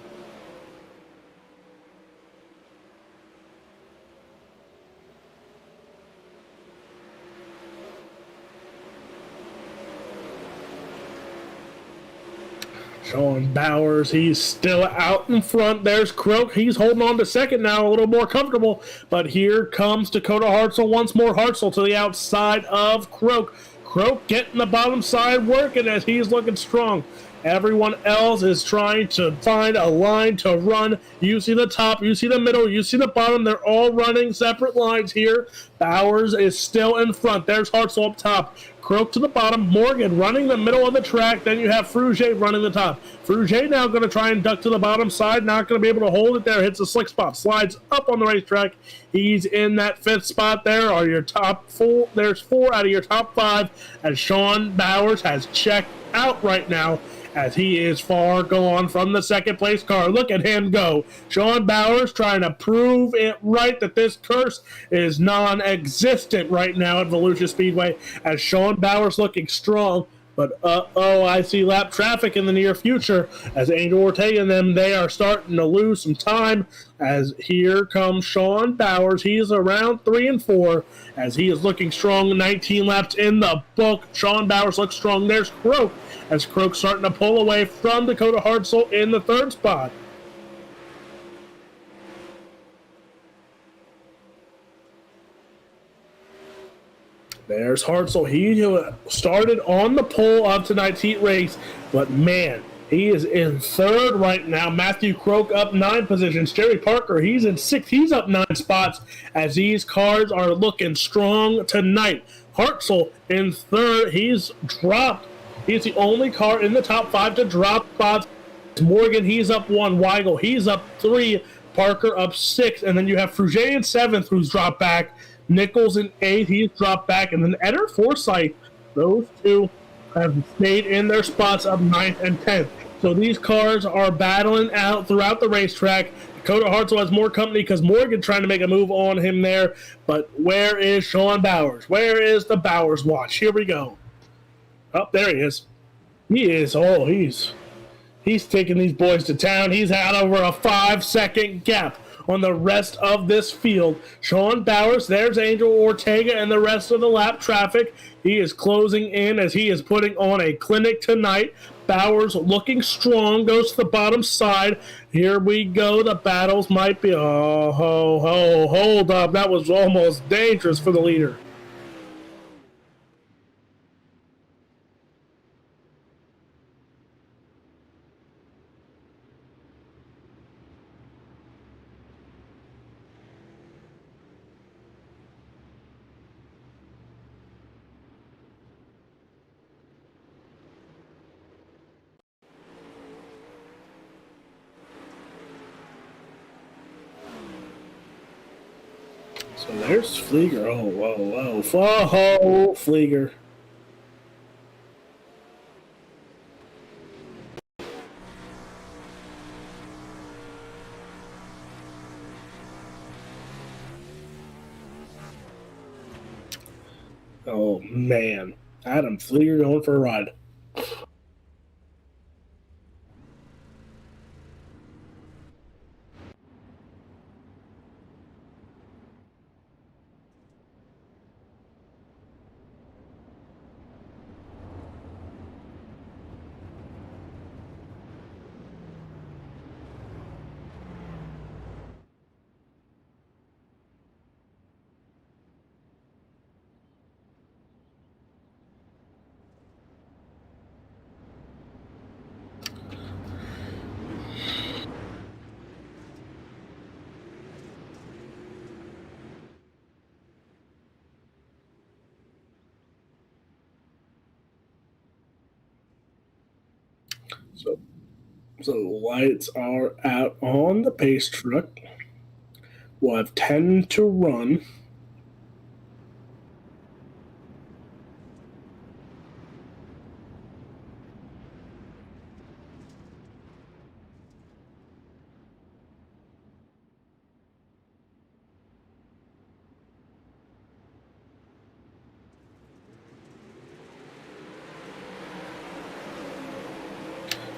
Speaker 5: Sean Bowers, he's still out in front. There's Croak. He's holding on to second now, a little more comfortable. But here comes Dakota Hartzell once more. Hartzell to the outside of Croak. Croak getting the bottom side working as he's looking strong. Everyone else is trying to find a line to run. You see the top, you see the middle, you see the bottom. They're all running separate lines here. Bowers is still in front. There's Hartzell up top. Croak to the bottom. Morgan running the middle of the track. Then you have Frugier running the top. Frugier now going to try and duck to the bottom side. Not going to be able to hold it there. Hits a slick spot. Slides up on the racetrack. He's in that 5th spot there. Are your top 4. There's 4 out of your top 5. As Sean Bowers has checked out right now, as he is far gone from the 2nd place car. Look at him go. Sean Bowers trying to prove it right that this curse is non-existent right now at Volusia Speedway, as Sean Bowers looking strong. But I see lap traffic in the near future as Angel Ortega and them, they are starting to lose some time, as here comes Sean Bowers. He is around 3 and 4 as he is looking strong. 19 laps in the book. Sean Bowers looks strong. There's Croak, as Croak's starting to pull away from Dakota Hartzell in the 3rd spot. There's Hartzell. He started on the pole of tonight's heat race, but man, he is in 3rd right now. Matthew Croak up 9 positions. Jerry Parker, he's in 6th. He's up 9 spots as these cars are looking strong tonight. Hartzell in 3rd. He's dropped. He's the only car in the top 5 to drop spots. Morgan, he's up 1. Weigel, he's up 3. Parker up 6. And then you have Frugier in 7th, who's dropped back. Nichols in 8th, he's dropped back. And then Eder Forsyth, those two have stayed in their spots up 9th and 10th. So these cars are battling out throughout the racetrack. Dakota Hartzell has more company because Morgan trying to make a move on him there. But where is Sean Bowers? Where is the Bowers watch? Here we go. Oh, there he is. He's taking these boys to town. He's had over a 5-second gap on the rest of this field. Sean Bowers, there's Angel Ortega and the rest of the lap traffic. He is closing in as he is putting on a clinic tonight. Bowers looking strong, goes to the bottom side. Here we go. The battles might be... hold up. That was almost dangerous for the leader. So there's Flieger. Oh, Flieger. Oh, man. Adam Flieger going for a ride. So the lights are out on the pace truck. We'll have 10 to run.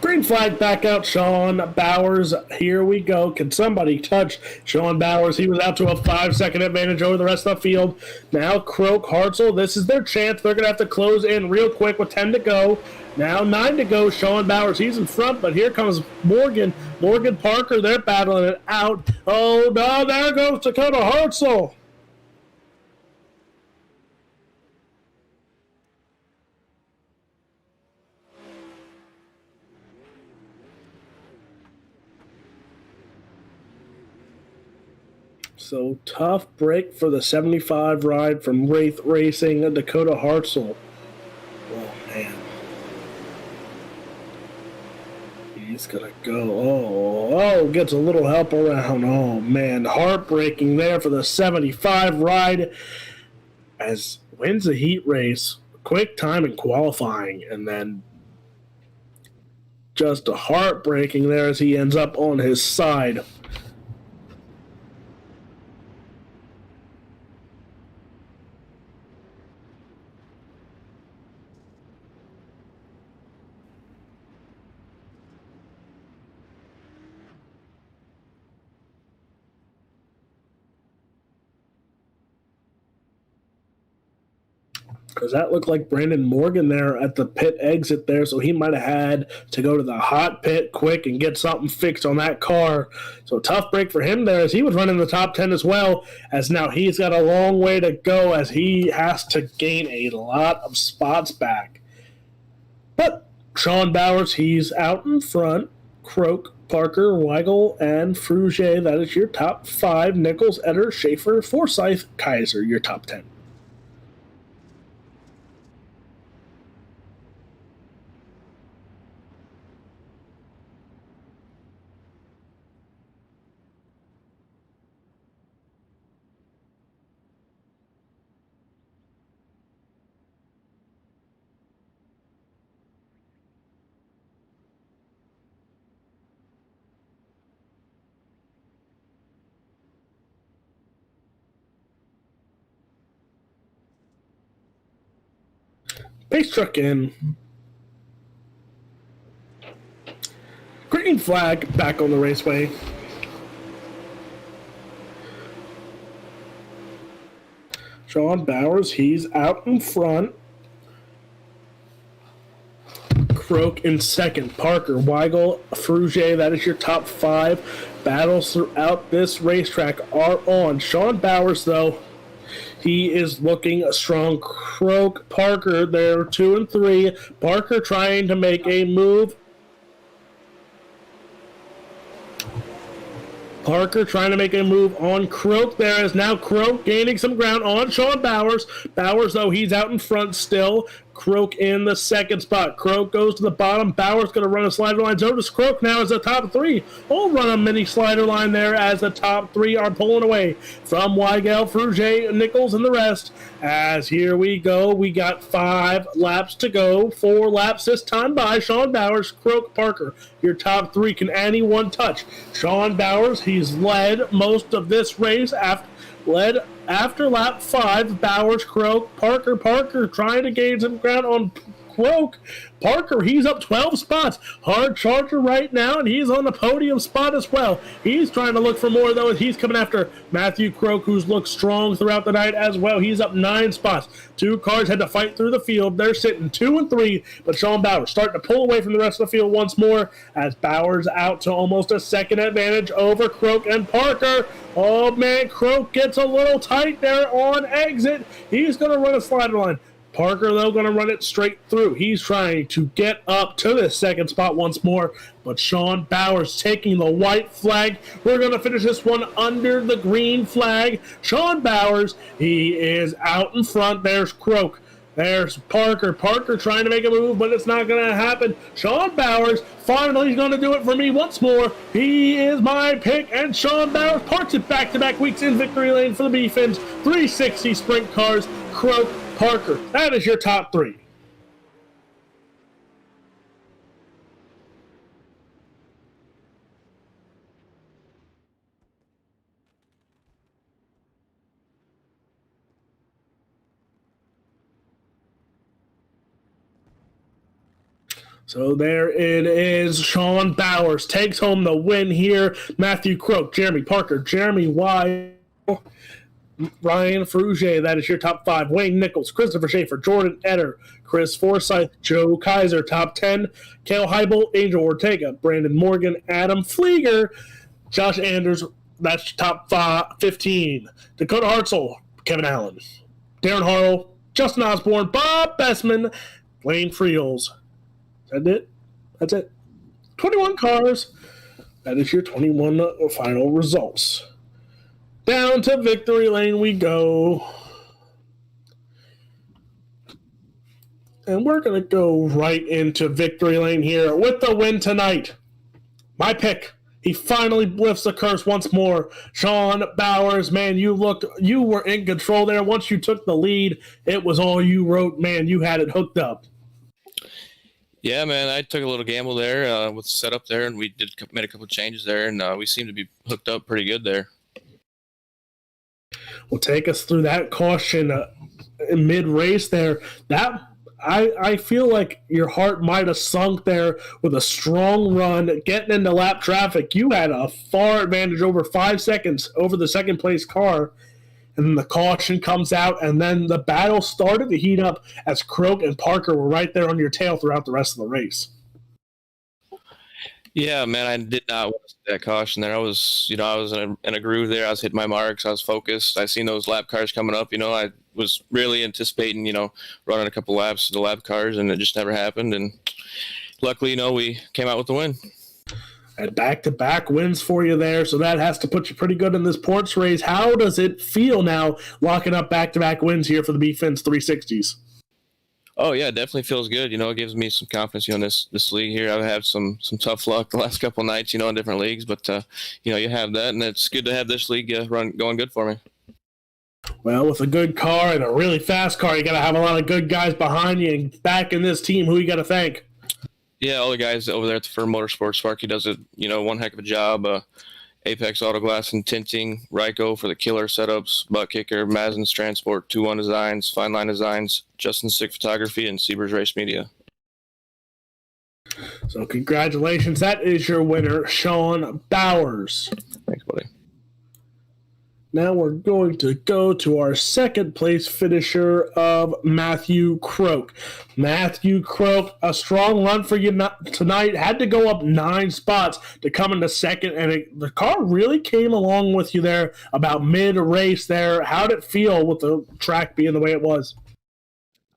Speaker 5: Green flag back out, Sean Bowers. Here we go. Can somebody touch Sean Bowers? He was out to a 5-second advantage over the rest of the field. Now Croak, Hartzell, this is their chance. They're going to have to close in real quick with 10 to go Now 9 to go. Sean Bowers, he's in front, but here comes Morgan. Morgan Parker, they're battling it out. Oh, no, there goes Dakota Hartzell. So tough break for the 75 ride from Wraith Racing, Dakota Hartzell. Oh, man. He's going to go. Oh, gets a little help around. Oh, man. Heartbreaking there for the 75 ride as wins the heat race. Quick time in qualifying, and then just a heartbreaking there as he ends up on his side. Because that looked like Brandon Morgan there at the pit exit there, so he might have had to go to the hot pit quick and get something fixed on that car. So tough break for him there as he was running the top 10 as well, as now he's got a long way to go as he has to gain a lot of spots back. But Sean Bowers, he's out in front. Croak, Parker, Weigel, and Frugier, that is your top 5. Nichols, Etter, Schaefer, Forsyth, Kaiser, your top 10. Pace truck in. Green flag back on the raceway. Sean Bowers, he's out in front. Croak in second. Parker, Weigel, Frugier, that is your top 5. Battles throughout this racetrack are on. Sean Bowers, though, he is looking strong. Croak, Parker, they're 2 and 3. Parker trying to make a move. Parker trying to make a move on Croak. There is now Croak gaining some ground on Sean Bowers. Bowers, though, he's out in front still. Croak in the second spot. Croak goes to the bottom. Bowers going to run a slider line. So does Croak now as the top 3. We'll run a mini slider line there as the top 3 are pulling away from Weigel, Frugier, Nichols, and the rest. As here we go. We got 5 laps to go. 4 laps this time by Sean Bowers, Croak, Parker. Your top 3. Can anyone touch Sean Bowers? He's led most of this race after lap 5. Bowers, Croak, Parker trying to gain some ground on Croak. Parker, he's up 12 spots. Hard charger right now, and he's on the podium spot as well. He's trying to look for more, though, as he's coming after Matthew Croak, who's looked strong throughout the night as well. He's up 9 spots. 2 cars had to fight through the field. They're sitting 2 and 3, but Sean Bowers starting to pull away from the rest of the field once more as Bowers out to almost a second advantage over Croak and Parker. Oh, man, Croak gets a little tight there on exit. He's going to run a slider line. Parker, though, going to run it straight through. He's trying to get up to the second spot once more, but Sean Bowers taking the white flag. We're going to finish this one under the green flag. Sean Bowers, he is out in front. There's Croak. There's Parker. Parker trying to make a move, but it's not going to happen. Sean Bowers finally is going to do it for me once more. He is my pick, and Sean Bowers parks it back-to-back weeks in victory lane for the BF1NS 360 Sprint Cars. Croak, Parker, that is your top 3. So there it is. Sean Bowers takes home the win here. Matthew Croak, Jeremy Parker, Jeremy Wise, Ryan Ferrugier, that is your top 5. Wayne Nichols, Christopher Schaefer, Jordan Etter, Chris Forsyth, Joe Kaiser, top 10. Cale Heibel, Angel Ortega, Brandon Morgan, Adam Flieger, Josh Anders, that's top 15. Dakota Hartzell, Kevin Allen, Darren Harrell, Justin Osborne, Bob Bessman, Lane Friels. Is that it? That's it. 21 cars. That is your 21 final results. Down to victory lane we go. And we're going to go right into victory lane here with the win tonight. My pick. He finally lifts the curse once more. Sean Bowers, man, you were in control there. Once you took the lead, it was all you wrote. Man, you had it hooked up.
Speaker 6: Yeah, man, I took a little gamble there with the setup there, and we made a couple of changes there, and we seemed to be hooked up pretty good there.
Speaker 5: Well, take us through that caution mid-race there. That I feel like your heart might have sunk there with a strong run, getting into lap traffic. You had a far advantage over 5 seconds over the second-place car, and then the caution comes out, and then the battle started to heat up as Croak and Parker were right there on your tail throughout the rest of the race.
Speaker 6: Yeah, man, I did not want to see that caution there. I was in a groove there. I was hitting my marks. I was focused. I seen those lap cars coming up. I was really anticipating, running a couple laps to the lap cars, and it just never happened. And luckily, we came out with the win.
Speaker 5: And back-to-back wins for you there, so that has to put you pretty good in this points race. How does it feel now locking up back-to-back wins here for the BF1NS 360s?
Speaker 6: Oh, yeah, it definitely feels good. It gives me some confidence, in this league here. I've had some tough luck the last couple nights, in different leagues. But, you have that, and it's good to have this league going good for me.
Speaker 5: Well, with a good car and a really fast car, you got to have a lot of good guys behind you. And back in this team, who you got to thank?
Speaker 6: Yeah, all the guys over there at the Firm Motorsports. Sparky does one heck of a job. Apex Auto Glass and Tinting, Ryko for the killer setups, Butt Kicker, Mazin's Transport, 2-1 Designs, Fine Line Designs, Justin Sick Photography, and Siebers Race Media.
Speaker 5: So congratulations. That is your winner, Sean Bowers.
Speaker 6: Thanks, buddy.
Speaker 5: Now we're going to go to our second place finisher of Matthew Croak. Matthew Croak, a strong run for you tonight. Had to go up 9 spots to come into second, and the car really came along with you there about mid-race there. How did it feel with the track being the way it was?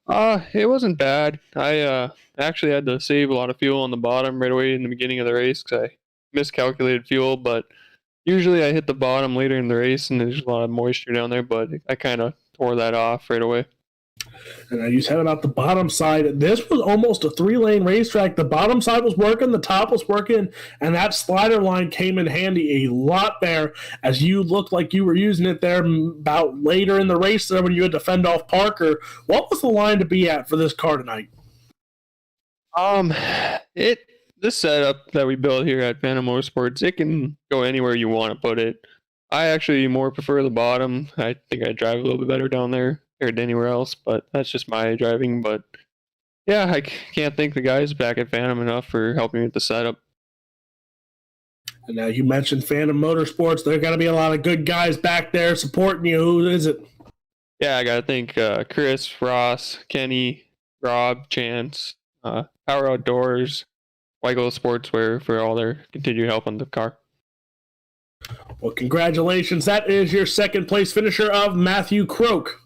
Speaker 7: It wasn't bad. I actually had to save a lot of fuel on the bottom right away in the beginning of the race because I miscalculated fuel, but usually I hit the bottom later in the race and there's a lot of moisture down there, but I kind of tore that off right away.
Speaker 5: And you said about the bottom side, this was almost a 3-lane racetrack. The bottom side was working, the top was working, and that slider line came in handy a lot there as you looked like you were using it there about later in the race there when you had to fend off Parker. What was the line to be at for this car tonight?
Speaker 7: This setup that we built here at Phantom Motorsports, it can go anywhere you want to put it. I actually more prefer the bottom. I think I drive a little bit better down there compared to anywhere else, but that's just my driving. But yeah, I can't thank the guys back at Phantom enough for helping me with the setup.
Speaker 5: And now you mentioned Phantom Motorsports. There got to be a lot of good guys back there supporting you. Who is it?
Speaker 7: Yeah, I got to thank Chris, Ross, Kenny, Rob, Chance, Power Outdoors, Weigel Sportswear for all their continued help on the car.
Speaker 5: Well, congratulations. That is your second place finisher of Matthew Croak.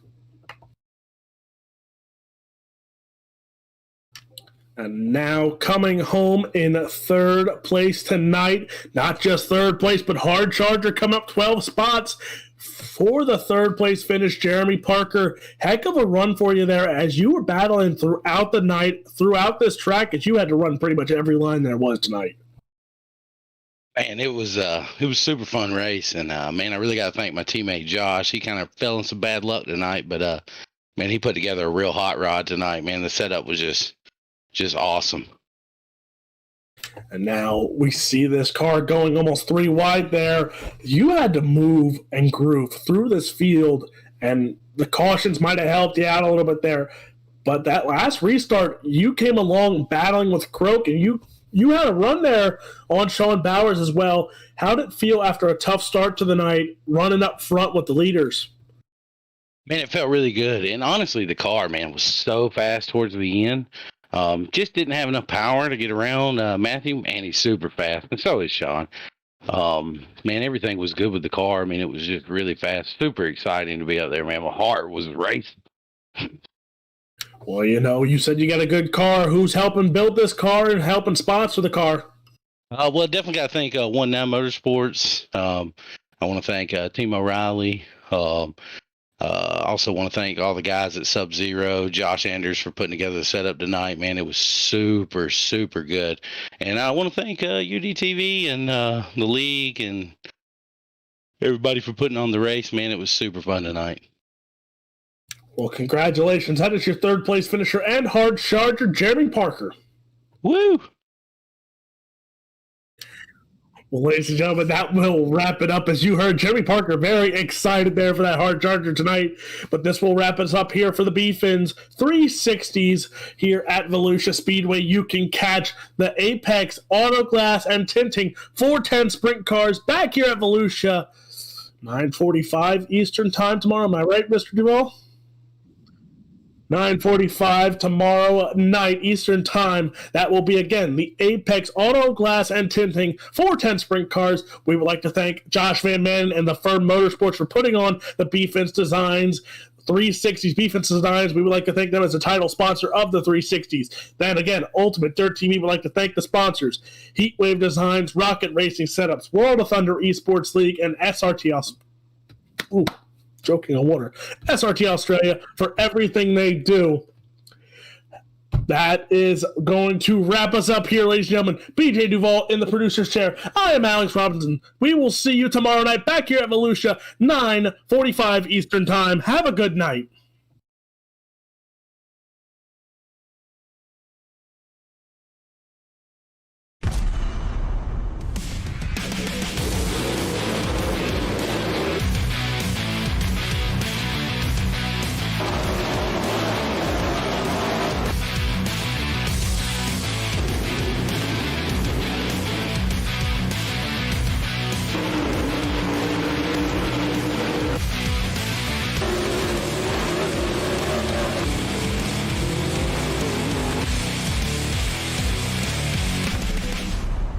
Speaker 5: And now coming home in third place tonight, not just third place, but Hard Charger come up 12 spots for the third place finish. Jeremy Parker, heck of a run for you there as you were battling throughout the night, throughout this track, as you had to run pretty much every line there was tonight.
Speaker 8: Man, it was super fun race, and man, I really got to thank my teammate Josh. He kind of fell in some bad luck tonight, but man, he put together a real hot rod tonight. Man, the setup was just awesome.
Speaker 5: And now we see this car going almost 3 wide there. You had to move and groove through this field, and the cautions might have helped you out a little bit there. But that last restart, you came along battling with Croak, and you had a run there on Sean Bowers as well. How did it feel after a tough start to the night, running up front with the leaders?
Speaker 8: Man, it felt really good. And honestly, the car, man, was so fast towards the end. Just didn't have enough power to get around Matthew, and he's super fast. And so is Sean. Man, everything was good with the car. I mean, it was just really fast. Super exciting to be up there, man. My heart was racing.
Speaker 5: Well, you said you got a good car. Who's helping build this car and helping sponsor the car?
Speaker 8: Well, definitely got to thank 19 Motorsports. I want to thank Team O'Reilly. Also want to thank all the guys at Sub-Zero, Josh Anders for putting together the setup tonight. Man, it was super, super good. And I want to thank UDTV and the league and everybody for putting on the race. Man, it was super fun tonight.
Speaker 5: Well, congratulations. That is your third place finisher and hard charger, Jeremy Parker.
Speaker 8: Woo!
Speaker 5: Well, ladies and gentlemen, that will wrap it up. As you heard, Jeremy Parker very excited there for that hard charger tonight. But this will wrap us up here for the BF1NS 360s here at Volusia Speedway. You can catch the Apex Auto Glass and Tinting 410 Sprint Cars back here at Volusia, 9:45 Eastern Time tomorrow. Am I right, Mr. Duvall? 9:45 tomorrow night Eastern Time. That will be, again, the Apex Auto Glass and Tinting 410 Sprint Cars. We would like to thank Josh Van Manen and the Firm Motorsports for putting on the BF1NS Designs 360s BF1NS Designs. We would like to thank them as the title sponsor of the 360s. Then again, UltimateDirtTV would like to thank the sponsors: Heatwave Designs, Rocket Racing Setups, World of Thunder Esports League, and SRT. Joking on water. SRT Australia for everything they do. That is going to wrap us up here, ladies and gentlemen. BJ Duvall in the producer's chair. I am Alex Robinson. We will see you tomorrow night back here at Volusia, 9:45 Eastern Time. Have a good night.